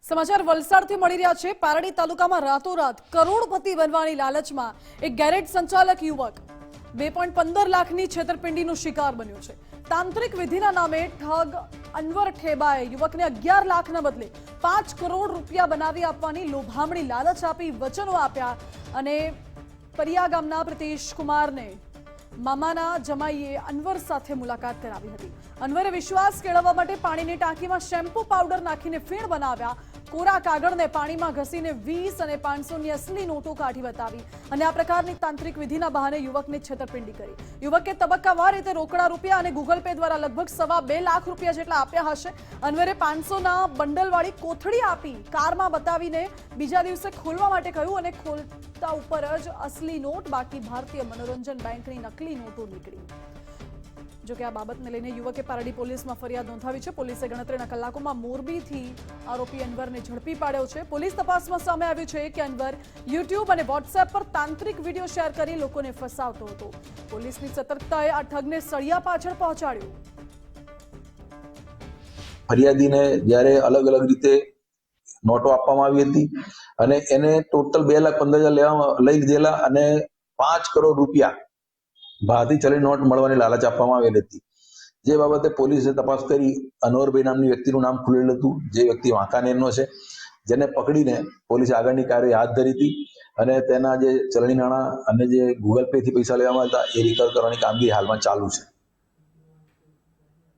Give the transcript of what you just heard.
સમાચાર વલસાડથી મળી રહ્યા છે। પારડી તાલુકામાં રાતોરાત કરોડપતિ બનવાની લાલચમાં એક ગેરેજ સંચાલક યુવક 2.15 લાખની છેતરપિંડીનો શિકાર બન્યો છે। તાંત્રિક વિધિના નામે ઠગ અનવર ઠેબાએ યુવકને 11 લાખના બદલે 5 કરોડ રૂપિયા બનાવી આપવાની લોભામણી લાલચ આપી વચનો આપ્યા અને પરિયા ગામના પ્રિતેશ કુમારને મામાના જમાઈએ અનવર સાથે મુલાકાત કરાવી હતી। અનવરે વિશ્વાસ કેળવવા માટે પાણીની ટાંકીમાં શેમ્પૂ પાવડર નાખીને ફીણ બનાવ્યા। કોરા કાગળને પાણીમાં ઘસીને 20 અને 500ની અસલી નોટો કાઢી બતાવી અને આ પ્રકારની તાંત્રિક વિધિના બહાને યુવકને છેતરપિંડી કરી। યુવકે તબક્કાવાર રીતે રોકડા રૂપિયા અને ગૂગલ પે દ્વારા લગભગ 2.25 લાખ રૂપિયા જેટલા આપ્યા હશે। અનવરે 500ના બંડલવાળી કોથળી આપી કારમાં બતાવીને બીજા દિવસે ખોલવા માટે કહ્યું અને ખોલતા ઉપર જ અસલી નોટ બાકી ભારતીય મનોરંજન બેંકની નકલી નોટો નીકળી। જો કે આ બાબતને લઈને યુવકે પારડી પોલીસમાં ફરિયાદ નોંધાવી છે। પોલીસે ગણતરીના કલાકોમાં મોરબીથી આરોપી અનવરને ઝડપી પાડ્યો છે। પોલીસ તપાસમાં સામે આવ્યું છે કે અનવર યુટ્યુબ અને વોટ્સએપ પર તાંત્રિક વિડીયો શેર કરી લોકોને ફસાવતો હતો। પોલીસની સતર્કતાએ આ ઠગને સળિયા પાછળ પહોંચાડ્યો। ફરિયાદીને જ્યારે અલગ અલગ રીતે નોટો આપવામાં આવી હતી અને એને ટોટલ 2,15,000 લઈ લીધેલા અને 5 કરોડ રૂપિયા ભારતીય ચલણી નોટ મળવાની લાલચ આપવામાં આવેલી હતી। જે બાબતે પોલીસે તપાસ કરી અનવરભાઈ નામની વ્યક્તિનું નામ ખુલેલું હતું, જે વ્યક્તિ વાંકાનેરનો છે, જેને પકડીને પોલીસે આગળની કાર્યવાહી હાથ ધરી હતી અને તેના જે ચલણી નાણાં અને જે ગૂગલ પે થી પૈસા લેવામાં હતા એ રિકવર કરવાની કામગીરી હાલમાં ચાલુ છે।